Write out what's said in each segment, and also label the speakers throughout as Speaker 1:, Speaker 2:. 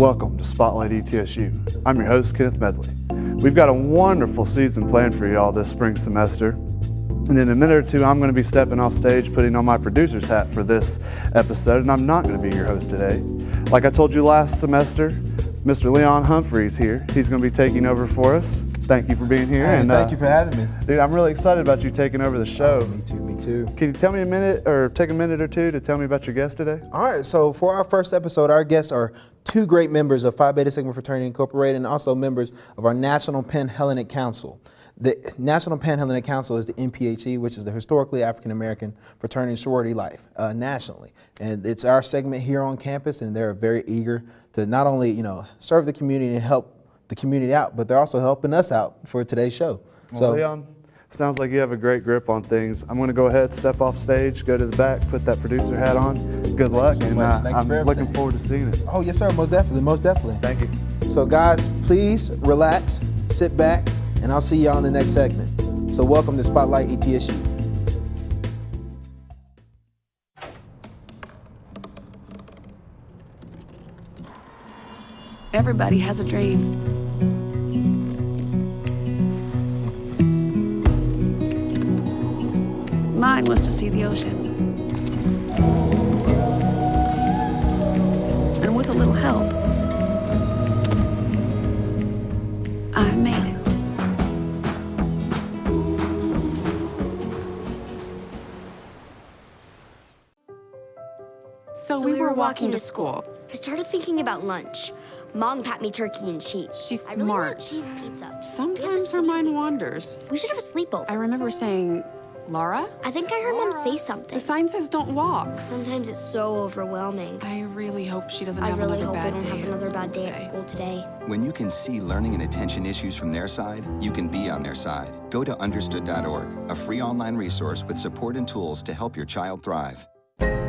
Speaker 1: Welcome to Spotlight ETSU. I'm your host, Kenneth Medley. We've got a wonderful season planned for you all this spring semester. And in a minute or two, I'm going to be stepping off stage, putting on my producer's hat for this episode, and I'm not going to be your host today. Like I told you last semester, Mr. Leon Humphrey is here. He's going to be taking over for us. Thank you for being here.
Speaker 2: Hey, and thank you for having me.
Speaker 1: Dude, I'm really excited about you taking over the show.
Speaker 2: Oh, me too.
Speaker 1: Can you tell me a minute, or take a minute or two to tell me about your guest today?
Speaker 2: All right, so for our first episode, our guests are two great members of Phi Beta Sigma Fraternity Incorporated and also members of our National Pan-Hellenic Council. The National Pan-Hellenic Council is the NPHC, which is the historically African-American fraternity and sorority life nationally. And it's our segment here on campus, and they're very eager to not only, serve the community and help the community out, but they're also helping us out for today's show.
Speaker 1: Well,
Speaker 2: So,
Speaker 1: Leon, sounds like you have a great grip on things. I'm going to go ahead, step off stage, go to the back, put that producer hat on. Good luck,
Speaker 2: so
Speaker 1: and
Speaker 2: much. Thank you
Speaker 1: I'm
Speaker 2: for everything.
Speaker 1: looking forward to seeing it.
Speaker 2: oh yes sir, most definitely.
Speaker 1: Thank you.
Speaker 2: So guys, please relax, sit back, and I'll see y'all in the next segment. So welcome to Spotlight ETSU.
Speaker 3: Everybody has a dream. Mine was to see the ocean. And with a little help, I made it.
Speaker 4: So we were walking to school.
Speaker 5: I started thinking about lunch. Mom packed me turkey and cheese.
Speaker 4: She's
Speaker 5: I really want
Speaker 4: smart.
Speaker 5: cheese pizza. We have
Speaker 4: Sometimes
Speaker 5: this
Speaker 4: her
Speaker 5: video
Speaker 4: mind
Speaker 5: game.
Speaker 4: wanders.
Speaker 5: We should have a sleepover.
Speaker 4: I remember saying, Laura?
Speaker 5: I think I heard Mom say something.
Speaker 4: The sign says don't walk.
Speaker 5: Sometimes it's so overwhelming.
Speaker 4: I really hope she doesn't
Speaker 5: I
Speaker 4: have
Speaker 5: really
Speaker 4: another
Speaker 5: hope I
Speaker 4: bad
Speaker 5: don't
Speaker 4: day
Speaker 5: have
Speaker 4: at
Speaker 5: another
Speaker 4: school
Speaker 5: bad day at
Speaker 4: today.
Speaker 5: school today.
Speaker 6: When you can see learning and attention issues from their side, you can be on their side. Go to understood.org, a free online resource with support and tools to help your child thrive.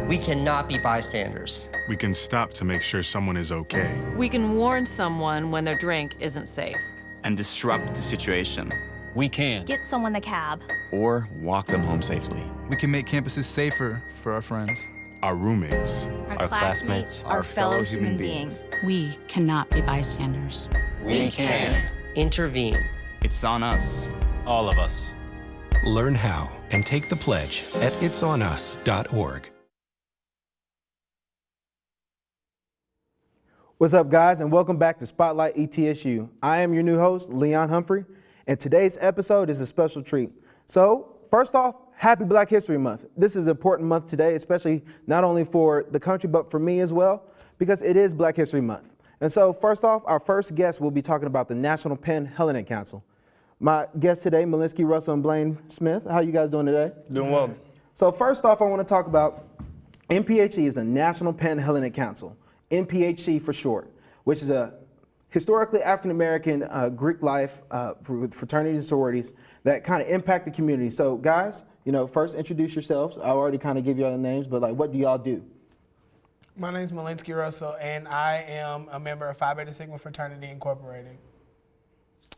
Speaker 7: We cannot be bystanders.
Speaker 8: We can stop to make sure someone is okay.
Speaker 9: We can warn someone when their drink isn't safe.
Speaker 10: And disrupt the situation.
Speaker 11: We can.
Speaker 12: Get someone a cab.
Speaker 13: Or walk them home safely.
Speaker 14: We can make campuses safer for our friends.
Speaker 8: Our roommates.
Speaker 12: Our classmates. Our fellow human beings.
Speaker 9: We cannot be bystanders.
Speaker 7: We can. Intervene.
Speaker 10: It's on us.
Speaker 11: All of us.
Speaker 15: Learn how and take the pledge at itsonus.org.
Speaker 2: What's up, guys, and welcome back to Spotlight ETSU. I am your new host, Leon Humphrey, and today's episode is a special treat. So, first off, happy Black History Month. This is an important month today, especially not only for the country, but for me as well, because it is Black History Month. And so, first off, our first guest will be talking about the National Pan-Hellenic Council. My guests today, Malinski, Russell, and Blaine Smith. How you guys doing today?
Speaker 1: Doing well.
Speaker 2: So, first off, I want to talk about NPHC is the National Pan-Hellenic Council. NPHC for short, which is a historically African-American Greek life fraternities and sororities that kind of impact the community. So guys, first introduce yourselves. I already kind of give y'all the names, but what do y'all do?
Speaker 16: My name's Malinski Russell, and I am a member of Phi Beta Sigma Fraternity Incorporated.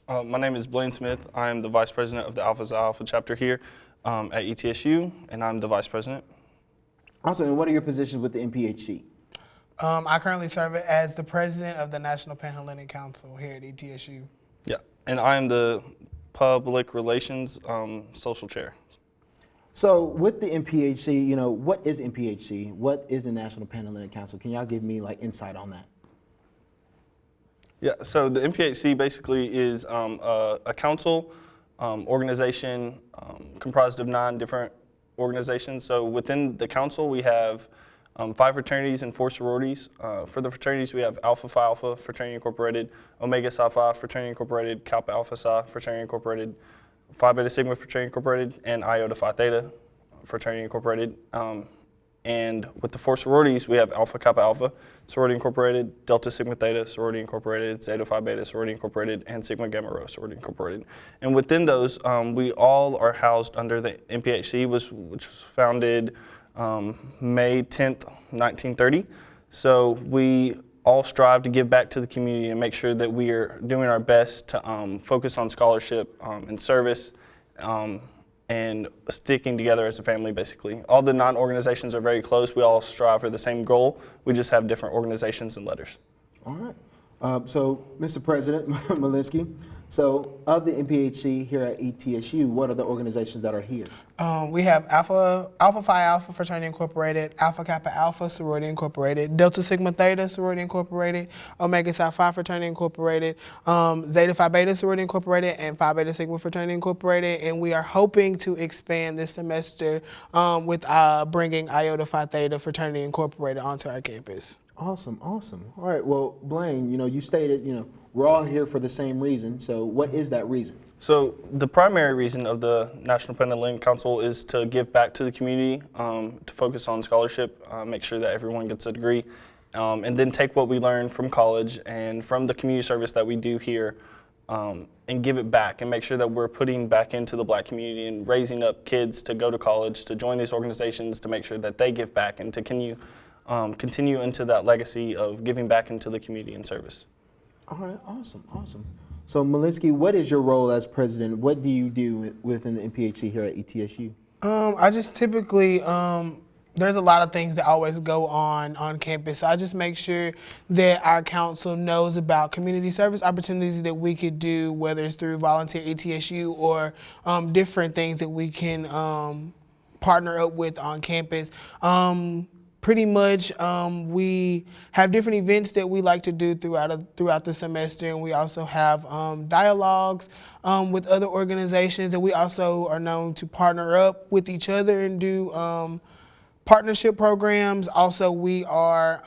Speaker 17: My name is Blaine Smith. I am the Vice President of the Alpha Psi Alpha chapter here at ETSU, and I'm the Vice President.
Speaker 2: Also, and what are your positions with the NPHC?
Speaker 16: I currently serve as the president of the National Pan-Hellenic Council here at ETSU.
Speaker 17: Yeah, and I am the public relations social chair.
Speaker 2: So with the NPHC, what is NPHC? What is the National Pan-Hellenic Council? Can y'all give me insight on that?
Speaker 17: Yeah, so the NPHC basically is a council organization comprised of 9 different organizations. So within the council, we have 5 fraternities and 4 sororities. For the fraternities, we have Alpha Phi Alpha Fraternity Incorporated, Omega Psi Phi Fraternity Incorporated, Kappa Alpha Psi Fraternity Incorporated, Phi Beta Sigma Fraternity Incorporated, and Iota Phi Theta Fraternity Incorporated. And with the 4 sororities, we have Alpha Kappa Alpha Sorority Incorporated, Delta Sigma Theta Sorority Incorporated, Zeta Phi Beta Sorority Incorporated, and Sigma Gamma Rho Sorority Incorporated. And within those, we all are housed under the NPHC, which was founded May 10th, 1930. So we all strive to give back to the community and make sure that we are doing our best to focus on scholarship and service and sticking together as a family, basically. All the 9 organizations are very close. We all strive for the same goal. We just have different organizations and letters.
Speaker 2: All right. So, Mr. President Malinski, so of the NPHC here at ETSU, what are the organizations that are here?
Speaker 16: We have Alpha Phi Alpha Fraternity Incorporated, Alpha Kappa Alpha Sorority Incorporated, Delta Sigma Theta Sorority Incorporated, Omega Psi Phi Fraternity Incorporated, Zeta Phi Beta Sorority Incorporated, and Phi Beta Sigma Fraternity Incorporated. And we are hoping to expand this semester with bringing Iota Phi Theta Fraternity Incorporated onto our campus.
Speaker 2: Awesome, awesome. All right, well, Blaine, you stated, we're all here for the same reason. So what is that reason?
Speaker 17: So the primary reason of the National Pan-Hellenic Council is to give back to the community, to focus on scholarship, make sure that everyone gets a degree, and then take what we learn from college and from the community service that we do here and give it back and make sure that we're putting back into the Black community and raising up kids to go to college, to join these organizations, to make sure that they give back and to continue into that legacy of giving back into the community and service.
Speaker 2: All right, awesome, awesome. So Malinski, what is your role as president? What do you do within the NPHC here at ETSU?
Speaker 16: I just typically, there's a lot of things that always go on campus. So I just make sure that our council knows about community service opportunities that we could do, whether it's through Volunteer ETSU or different things that we can partner up with on campus. Pretty much, we have different events that we like to do throughout the semester, and we also have dialogues with other organizations, and we also are known to partner up with each other and do partnership programs. Also, we are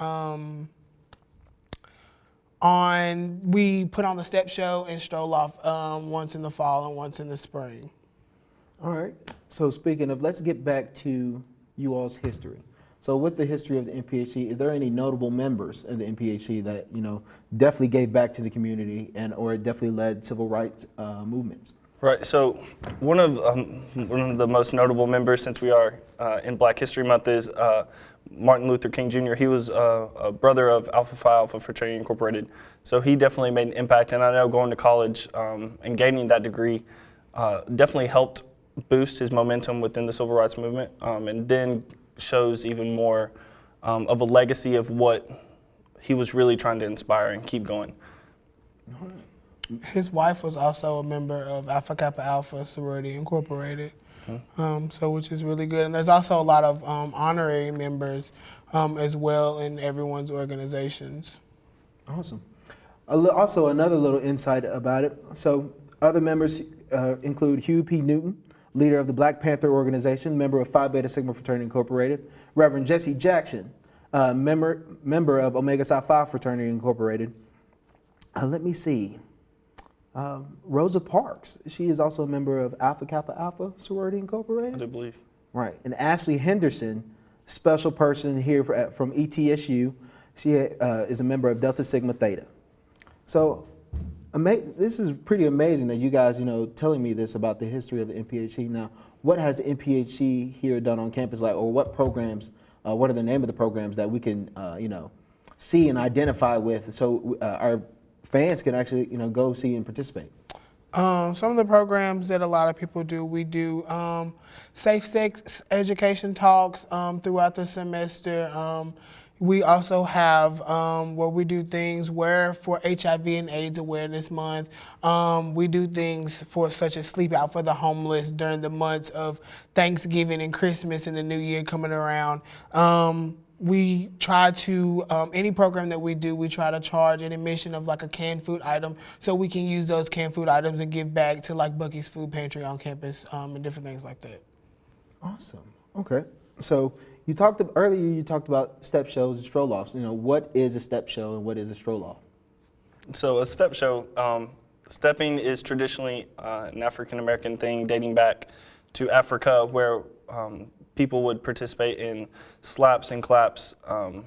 Speaker 16: we put on the Step Show and Stroll-off once in the fall and once in the spring.
Speaker 2: All right. So speaking of, let's get back to you all's history. So with the history of the NPHC, is there any notable members of the NPHC that, definitely gave back to the community or definitely led civil rights movements?
Speaker 17: Right, so one of the most notable members, since we are in Black History Month, is Martin Luther King Jr. He was a brother of Alpha Phi Alpha Fraternity Incorporated. So he definitely made an impact, and I know going to college and gaining that degree definitely helped boost his momentum within the civil rights movement, and then shows even more of a legacy of what he was really trying to inspire and keep going.
Speaker 16: His wife was also a member of Alpha Kappa Alpha Sorority Incorporated, so which is really good. And there's also a lot of honorary members as well in everyone's organizations.
Speaker 2: Awesome. Also, another little insight about it. So other members include Hugh P. Newton, leader of the Black Panther Organization, member of Phi Beta Sigma Fraternity Incorporated. Reverend Jesse Jackson, member of Omega Psi Phi Fraternity Incorporated. Let me see. Rosa Parks, she is also a member of Alpha Kappa Alpha Sorority Incorporated.
Speaker 17: I do believe.
Speaker 2: Right. And Ashley Henderson, special person here from ETSU. She is a member of Delta Sigma Theta. So this is pretty amazing that you guys, telling me this about the history of the NPHC. Now, what has the NPHC here done on campus, or what programs, what are the name of the programs that we can, see and identify with, so our fans can actually, go see and participate?
Speaker 16: Some of the programs that a lot of people do, we do safe sex education talks throughout the semester. We also have where we do things for HIV and AIDS Awareness Month. We do things such as Sleep Out for the Homeless during the months of Thanksgiving and Christmas and the New Year coming around. We try to, any program that we do, we try to charge an admission of a canned food item so we can use those canned food items and give back to Buc Food on campus and different things like that.
Speaker 2: Awesome. Okay. So earlier you talked about step shows and stroll-offs. What is a step show and what is a stroll-off?
Speaker 17: So a step show, stepping is traditionally an African-American thing dating back to Africa, where people would participate in slaps and claps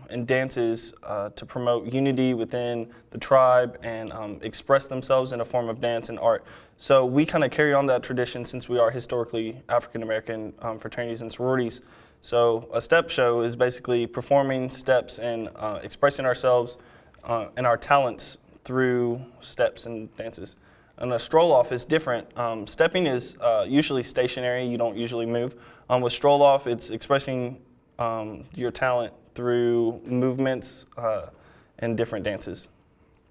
Speaker 17: and dances to promote unity within the tribe and express themselves in a form of dance and art. So we kind of carry on that tradition since we are historically African-American fraternities and sororities. So a step show is basically performing steps and expressing ourselves and our talents through steps and dances. And a stroll-off is different. Stepping is usually stationary, you don't usually move. With stroll-off, it's expressing your talent through movements and different dances.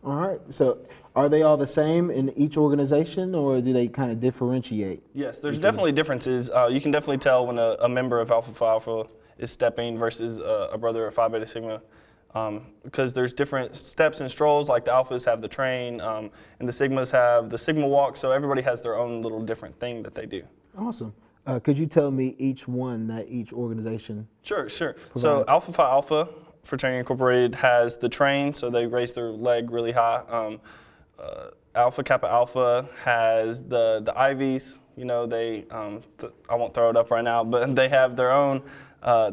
Speaker 2: All right. So are they all the same in each organization, or do they kind of differentiate?
Speaker 17: Yes, there's definitely differences. You can definitely tell when a member of Alpha Phi Alpha is stepping versus a brother of Phi Beta Sigma, because there's different steps and strolls. Like the Alphas have the train, and the Sigmas have the Sigma walk. So everybody has their own little different thing that they do.
Speaker 2: Awesome. Could you tell me each one that each organization?
Speaker 17: Sure. So Alpha Phi Alpha Fraternity Incorporated has the train, so they raise their leg really high. Alpha Kappa Alpha has the Ivies. You know, they I won't throw it up right now, but they have their own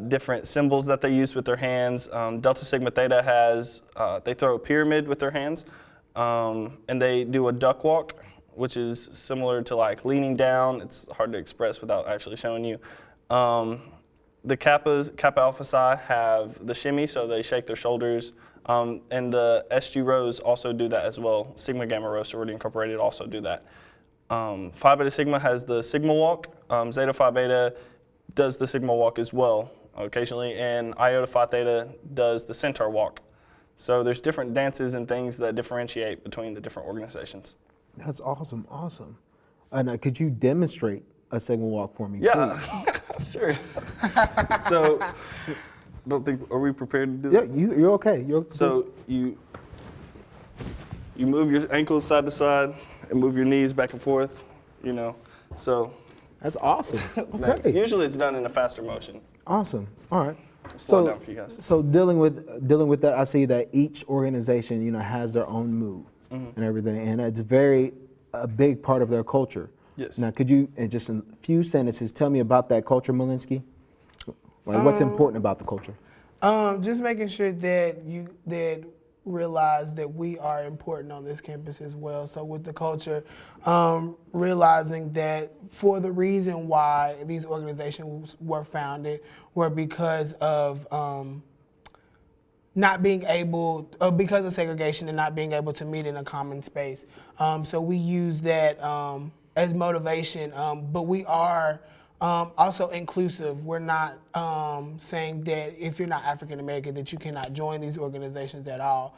Speaker 17: different symbols that they use with their hands. Delta Sigma Theta has they throw a pyramid with their hands, and they do a duck walk, which is similar to like leaning down. It's hard to express without actually showing you. The Kappa Alpha Psi have the shimmy, so they shake their shoulders. And the SG Rhos also do that as well. Sigma Gamma Rho Sorority Incorporated also do that. Phi Beta Sigma has the Sigma walk. Zeta Phi Beta does the Sigma walk as well occasionally. And Iota Phi Theta does the Centaur walk. So there's different dances and things that differentiate between the different organizations.
Speaker 2: That's awesome. And could you demonstrate a Sigma walk for me?
Speaker 17: Yeah, sure. So, are we prepared to do that?
Speaker 2: Yeah, you're okay.
Speaker 17: So you move your ankles side to side and move your knees back and forth, you know, so.
Speaker 2: That's awesome.
Speaker 17: Nice.
Speaker 2: Okay.
Speaker 17: Usually it's done in a faster motion.
Speaker 2: Awesome. All right.
Speaker 17: Slow down for you guys.
Speaker 2: So dealing with that, I see that each organization, you know, has their own move and everything, and it's a big part of their culture.
Speaker 17: Yes.
Speaker 2: Now, could you, in just a few sentences, tell me about that culture, Malinski? Like, what's important about the culture?
Speaker 16: Just making sure that realize that we are important on this campus as well. So with the culture, realizing that for the reason why these organizations were founded were because of not being able, because of segregation and not being able to meet in a common space. So we use that as motivation, but we are also inclusive. We're not saying that if you're not African American that you cannot join these organizations at all.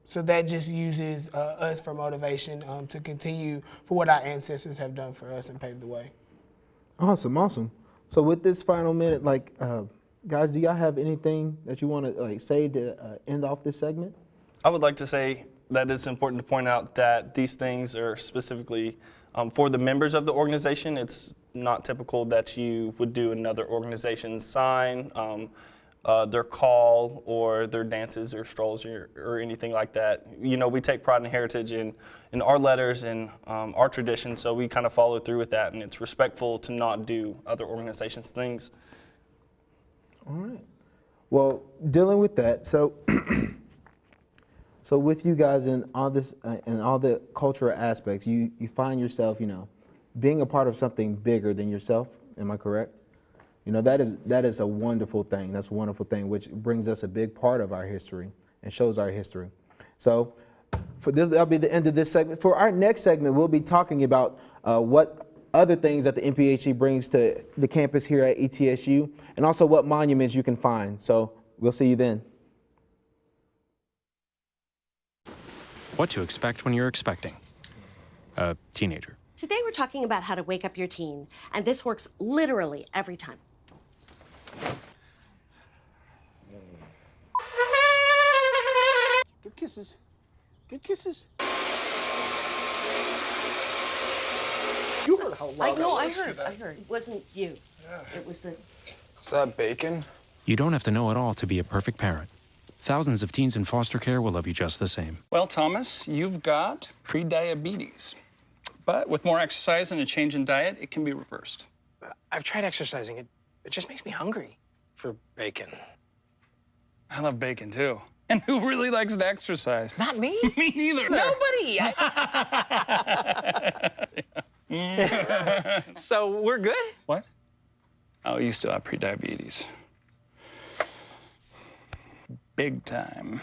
Speaker 16: So that just uses us for motivation to continue for what our ancestors have done for us and paved the way.
Speaker 2: Awesome. So with this final minute, like, guys, do y'all have anything that you want to say to end off this segment?
Speaker 17: I would like to say that it's important to point out that these things are specifically for the members of the organization. It's not typical that you would do another organization's sign, their call, or their dances or strolls or anything like that. You know, we take pride in heritage in our letters and our tradition, so we kind of follow through with that, and it's respectful to not do other organizations' things.
Speaker 2: All right. Well, dealing with that, so with you guys in all this, in all the cultural aspects, you find yourself, you know, being a part of something bigger than yourself. Am I correct? You know, that is a wonderful thing. That's a wonderful thing, which brings us a big part of our history and shows our history. So for this, that'll be the end of this segment. For our next segment, we'll be talking about what other things that the NPHC brings to the campus here at ETSU, and also what monuments you can find. So we'll see you then.
Speaker 11: What to expect when you're expecting a teenager.
Speaker 18: Today we're talking about how to wake up your teen, and this works literally every time.
Speaker 19: Good kisses. Good kisses. You heard how loud
Speaker 18: I heard. It wasn't you. Yeah. It was the...
Speaker 20: Is that bacon?
Speaker 11: You don't have to know it all to be a perfect parent. Thousands of teens in foster care will love you just the same.
Speaker 21: Well, Thomas, you've got pre-diabetes. But with more exercise and a change in diet, it can be reversed.
Speaker 19: I've tried exercising. It just makes me hungry for bacon.
Speaker 21: I love bacon, too. And who really likes to exercise?
Speaker 19: Not me.
Speaker 21: Me neither.
Speaker 19: Nobody. So we're good?
Speaker 21: What? Oh, you still have pre-diabetes. Big time.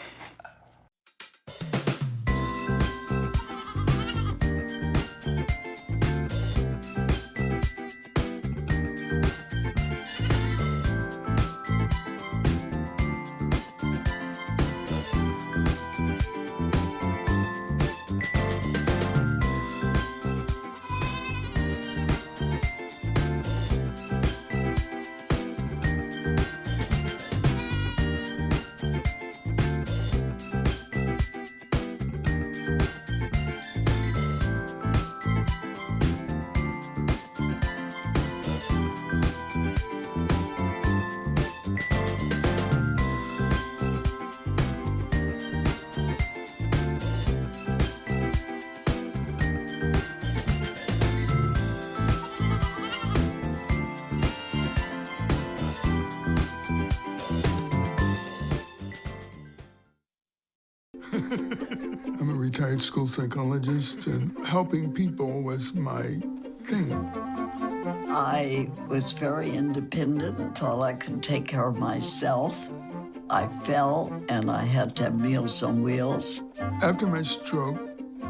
Speaker 20: retired school psychologist, and helping people was my thing.
Speaker 22: I was very independent and thought I could take care of myself. I fell and I had to have Meals on Wheels.
Speaker 20: After my stroke,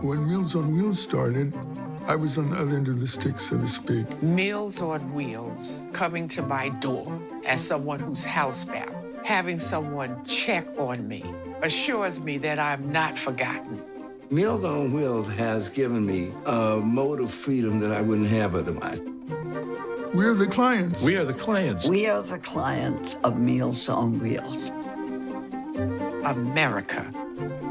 Speaker 20: when Meals on Wheels started, I was on the other end of the stick, so to speak.
Speaker 23: Meals on Wheels, coming to my door as someone who's housebound, having someone check on me, assures me that I'm not forgotten.
Speaker 24: Meals on Wheels has given me a mode of freedom that I wouldn't have otherwise.
Speaker 20: We're the clients.
Speaker 24: We are the clients.
Speaker 22: We are the clients of Meals on Wheels.
Speaker 23: America,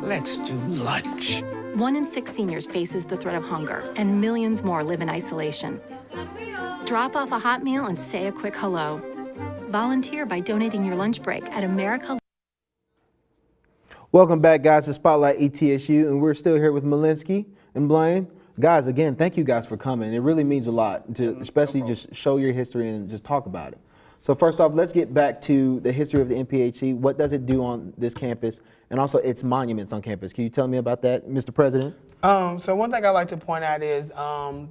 Speaker 23: let's do lunch.
Speaker 25: 1 in 6 seniors faces the threat of hunger, and millions more live in isolation. Drop off a hot meal and say a quick hello. Volunteer by donating your lunch break at America.
Speaker 2: Welcome back, guys, to Spotlight ETSU, and we're still here with Malinski and Blaine. Guys, again, thank you guys for coming. It really means a lot to especially just show your history and just talk about it. So first off, let's get back to the history of the MPHC. What does it do on this campus, and also its monuments on campus? Can you tell me about that, Mr. President?
Speaker 16: So one thing I'd like to point out is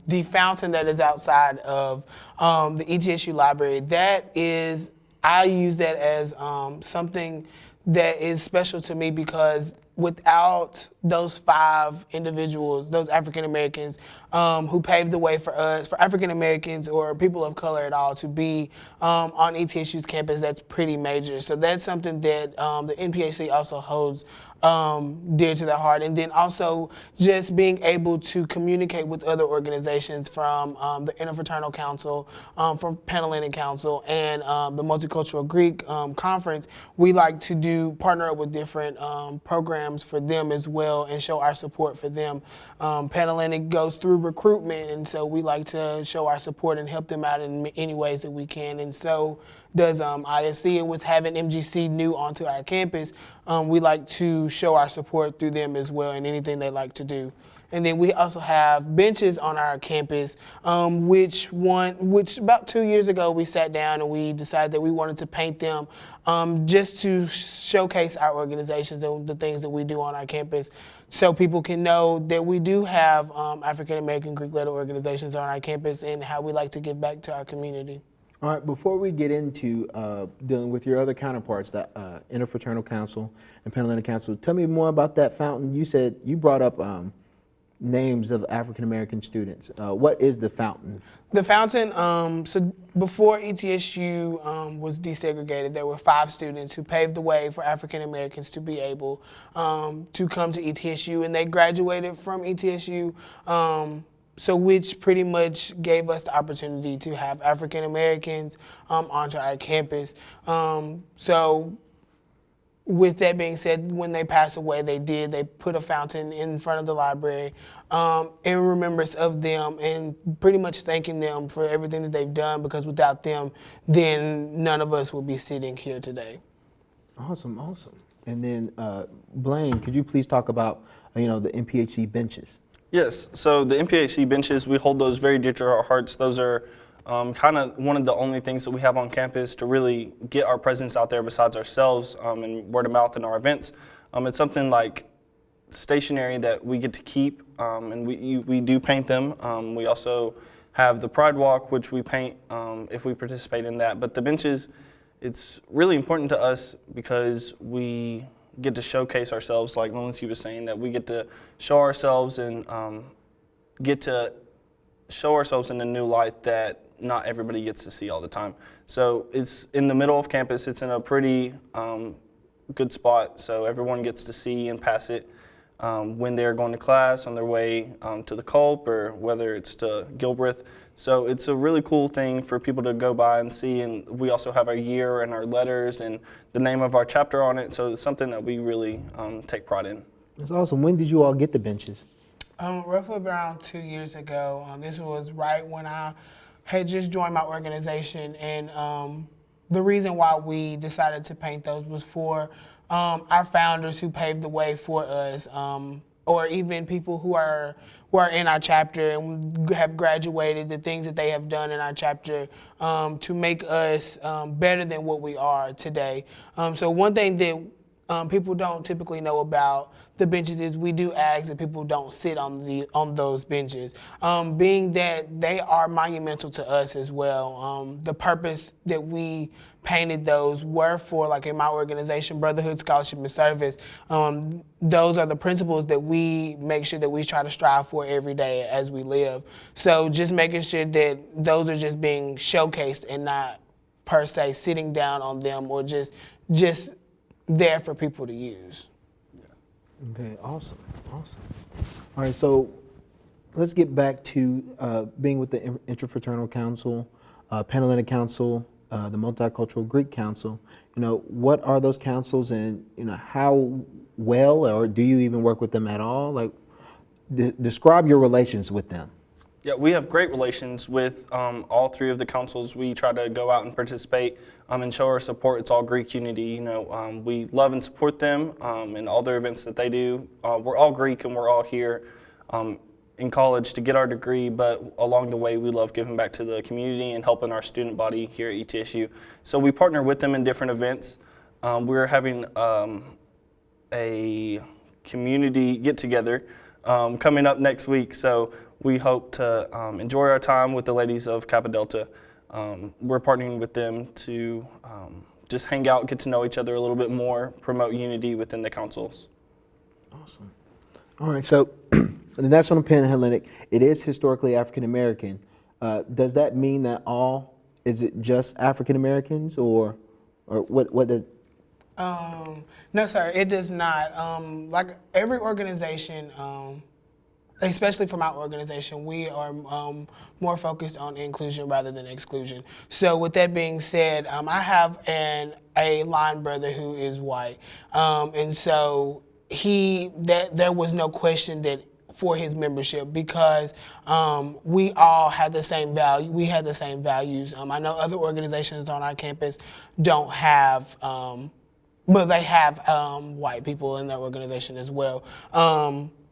Speaker 16: the fountain that is outside of the ETSU library. That is, I use that as something that is special to me, because without those 5 individuals, those African Americans who paved the way for us, for African Americans or people of color at all, to be on ETSU's campus, that's pretty major. So that's something that the NPHC also holds dear to their heart. And then also just being able to communicate with other organizations from the Interfraternal Council, from Pan-Hellenic Council, and the Multicultural Greek Conference. We like to partner up with different programs for them as well and show our support for them. Pan-Hellenic goes through recruitment, and so we like to show our support and help them out in any ways that we can. And so does ISC, and with having MGC new onto our campus, we like to show our support through them as well in anything they like to do. And then we also have benches on our campus, which about 2 years ago we sat down and we decided that we wanted to paint them just to showcase our organizations and the things that we do on our campus, so people can know that we do have African American Greek-led organizations on our campus and how we like to give back to our community.
Speaker 2: All right, before we get into dealing with your other counterparts, the Interfraternal Council and Pan-Hellenic Council, tell me more about that fountain. You said you brought up names of African-American students. What is the fountain?
Speaker 16: The fountain, so before ETSU was desegregated, there were 5 students who paved the way for African-Americans to be able to come to ETSU, and they graduated from ETSU, so which pretty much gave us the opportunity to have African-Americans onto our campus. So with that being said, when they passed away, they put a fountain in front of the library in remembrance of them, and pretty much thanking them for everything that they've done, because without them, then none of us would be sitting here today.
Speaker 2: Awesome, awesome. And then Blaine, could you please talk about the MPHC benches?
Speaker 17: Yes, so the MPHC benches, we hold those very dear to our hearts. Those are kind of one of the only things that we have on campus to really get our presence out there besides ourselves and word of mouth in our events. It's something like stationery that we get to keep, and we do paint them. We also have the Pride Walk, which we paint if we participate in that. But the benches, it's really important to us because we get to showcase ourselves, like Malinski was saying, that we get to show ourselves and get to show ourselves in a new light that not everybody gets to see all the time. So it's in the middle of campus. It's in a pretty good spot, so everyone gets to see and pass it when they're going to class, on their way to the Culp, or whether it's to Gilbreth. So it's a really cool thing for people to go by and see, and we also have our year and our letters and the name of our chapter on it, so it's something that we really take pride in.
Speaker 2: That's awesome. When did you all get the benches?
Speaker 16: Roughly around 2 years ago. This was right when I had just joined my organization, and the reason why we decided to paint those was for our founders who paved the way for us, or even people who are in our chapter and have graduated, the things that they have done in our chapter to make us better than what we are today. So one thing that people don't typically know about the benches is we do ask that people don't sit on those benches, being that they are monumental to us as well. The purpose that we painted those were for, like in my organization, Brotherhood, Scholarship, and Service. Those are the principles that we make sure that we try to strive for every day as we live. So just making sure that those are just being showcased and not per se sitting down on them or just there for people to use.
Speaker 2: Okay, awesome. All right, so let's get back to being with the Interfraternal Council, Pan-Hellenic Council, the Multicultural Greek Council. What are those councils, and how well, or do you even work with them at all? Like, describe your relations with them.
Speaker 17: Yeah, we have great relations with all three of the councils. We try to go out and participate and show our support. It's all Greek unity. We love and support them in all their events that they do. We're all Greek and we're all here in college to get our degree, but along the way we love giving back to the community and helping our student body here at ETSU. So we partner with them in different events. We're having a community get-together coming up next week. So we hope to enjoy our time with the ladies of Kappa Delta. We're partnering with them to just hang out, get to know each other a little bit more, promote unity within the councils.
Speaker 2: Awesome. All right, so the National Pan-Hellenic, it is historically African-American. Does that mean that is it just African-Americans, or what does?
Speaker 16: No, sir, it does not. Like every organization, especially for my organization, we are more focused on inclusion rather than exclusion. So with that being said, I have a line brother who is white, and so there was no question that for his membership, because we all had the same value. We had the same values. I know other organizations on our campus don't have, but they have white people in their organization as well.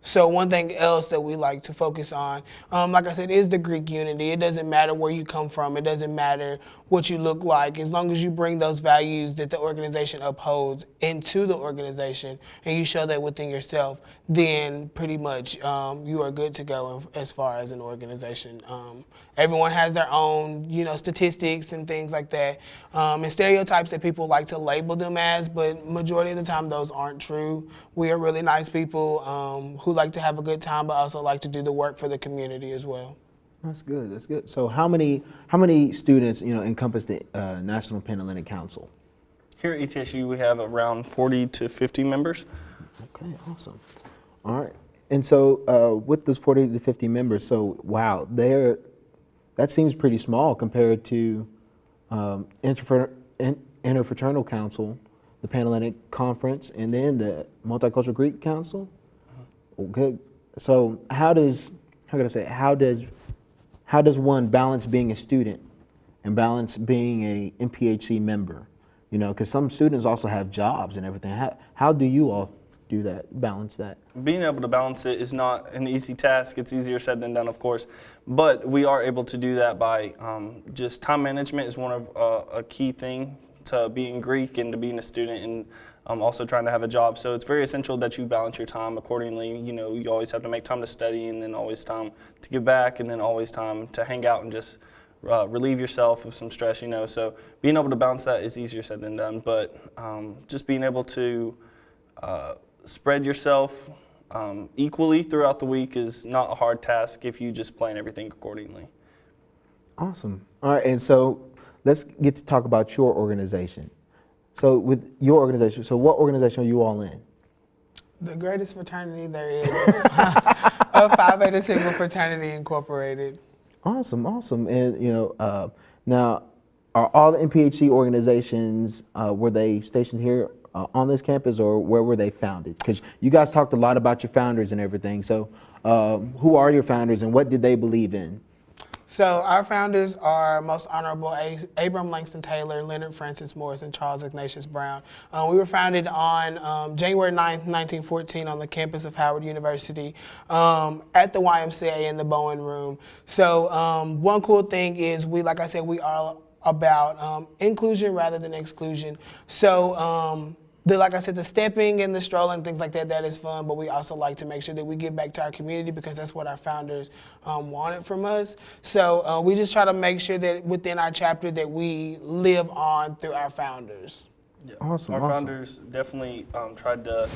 Speaker 16: So one thing else that we like to focus on, like I said, is the Greek unity. It doesn't matter where you come from. It doesn't matter what you look like. As long as you bring those values that the organization upholds into the organization and you show that within yourself, then pretty much you are good to go as far as an organization. Everyone has their own, statistics and things like that, and stereotypes that people like to label them as, but majority of the time those aren't true. We are really nice people who like to have a good time, but also like to do the work for the community as well.
Speaker 2: That's good. That's good. So how many students encompass the National Pan-Hellenic Council?
Speaker 17: Here at ETSU, we have around 40 to 50 members.
Speaker 2: Okay, awesome. All right. And so with those 40 to 50 members, so wow, that seems pretty small compared to Interfraternal Council, the Pan-Hellenic Conference, and then the Multicultural Greek Council. Okay. So how does one balance being a student and balance being a MPHC member? Because some students also have jobs and everything. How do you all do that, balance that?
Speaker 17: Being able to balance it is not an easy task. It's easier said than done, of course. But we are able to do that by just time management is one of a key thing to being Greek and to being a student, and also trying to have a job. So it's very essential that you balance your time accordingly. You always have to make time to study, and then always time to give back, and then always time to hang out and just relieve yourself of some stress, So being able to balance that is easier said than done, but just being able to spread yourself equally throughout the week is not a hard task if you just plan everything accordingly.
Speaker 2: Awesome. All right, and so let's get to talk about your organization. So with your organization, so what organization are you all in?
Speaker 16: The greatest fraternity there is, of Phi Beta Sigma Fraternity Incorporated.
Speaker 2: Awesome, awesome. And now, are all the MPHC organizations, were they stationed here on this campus, or where were they founded? Because you guys talked a lot about your founders and everything. So who are your founders and what did they believe in?
Speaker 16: So our founders are Most Honorable Abram Langston Taylor, Leonard Francis Morris, and Charles Ignatius Brown. We were founded on January 9th, 1914 on the campus of Howard University at the YMCA in the Bowen Room. So one cool thing is like I said, we are about inclusion rather than exclusion. So like I said, the stepping and the strolling, things like that, that is fun, but we also like to make sure that we give back to our community because that's what our founders wanted from us. So we just try to make sure that within our chapter that we live on through our founders.
Speaker 17: Yeah.
Speaker 2: Awesome.
Speaker 17: Our founders definitely tried to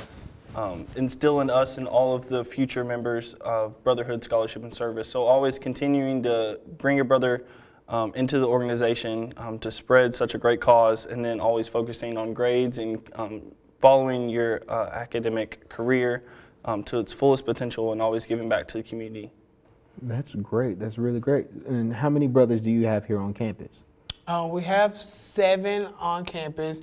Speaker 17: instill in us and all of the future members of Brotherhood, Scholarship, and Service. So always continuing to bring your brother into the organization to spread such a great cause, and then always focusing on grades and following your academic career to its fullest potential, and always giving back to the community.
Speaker 2: That's great. That's really great. And how many brothers do you have here on campus?
Speaker 16: We have 7 on campus.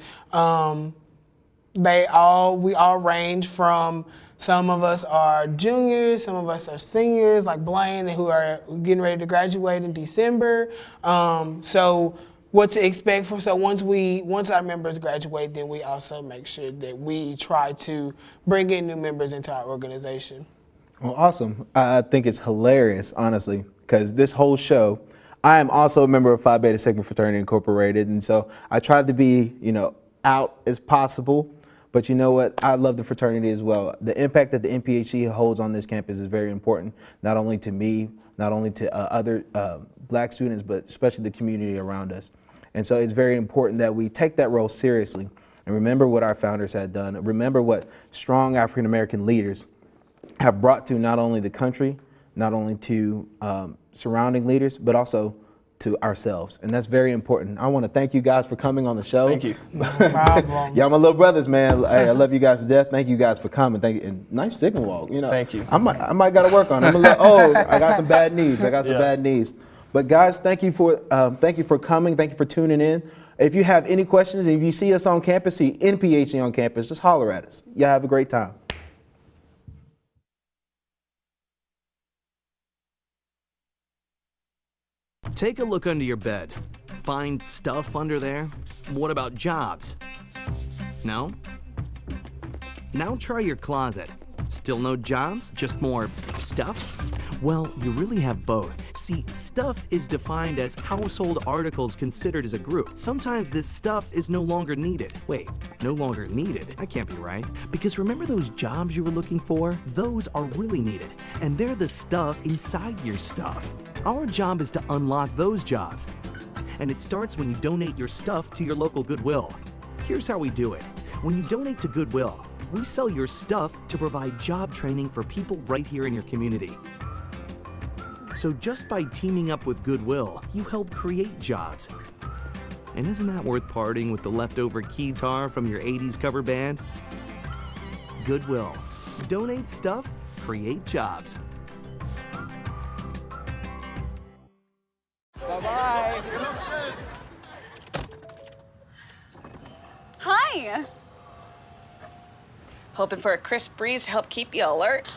Speaker 16: We all range from, some of us are juniors, some of us are seniors, like Blaine, who are getting ready to graduate in December. So what to expect so once our members graduate, then we also make sure that we try to bring in new members into our organization.
Speaker 2: Well, awesome. I think it's hilarious, honestly, because this whole show, I am also a member of Phi Beta Sigma Fraternity Incorporated, and so I tried to be, out as possible. But you know what? I love the fraternity as well. The impact that the NPHC holds on this campus is very important, not only to me, not only to other black students, but especially the community around us. And so it's very important that we take that role seriously and remember what our founders had done. Remember what strong African-American leaders have brought to not only the country, not only to surrounding leaders, but also to ourselves, and that's very important. I want to thank you guys for coming on the show.
Speaker 17: Thank you.
Speaker 16: No problem.
Speaker 2: Y'all my little brothers, man. Hey, I love you guys to death. Thank you guys for coming. Thank you. And nice signal walk.
Speaker 17: Thank you.
Speaker 2: I might got to work on it. I'm a little old. I got some bad knees. Bad knees. But guys, thank you for coming. Thank you for tuning in. If you have any questions, and if you see us on campus, see NPHC on campus, just holler at us. Y'all have a great time.
Speaker 3: Take a look under your bed. Find stuff under there? What about jobs? No? Now try your closet. Still no jobs? Just more stuff? Well, you really have both. See, stuff is defined as household articles considered as a group. Sometimes this stuff is no longer needed. Wait, no longer needed? That can't be right. Because remember those jobs you were looking for? Those are really needed, and they're the stuff inside your stuff. Our job is to unlock those jobs, and it starts when you donate your stuff to your local Goodwill. Here's how we do it. When you donate to Goodwill, we sell your stuff to provide job training for people right here in your community. So just by teaming up with Goodwill, you help create jobs. And isn't that worth parting with the leftover keytar from your 80s cover band? Goodwill. Donate stuff, create jobs.
Speaker 4: Bye-bye.
Speaker 5: Hi. Hoping for a crisp breeze to help keep you alert.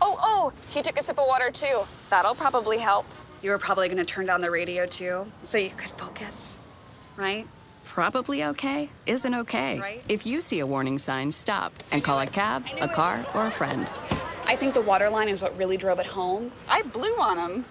Speaker 5: Oh, he took a sip of water too. That'll probably help. You were probably gonna turn down the radio too, so you could focus, right?
Speaker 6: Probably okay isn't okay.
Speaker 5: Right?
Speaker 6: If you see a warning sign, stop and call a cab, a car, or a friend.
Speaker 5: I think the water line is what really drove it home. I blew on him.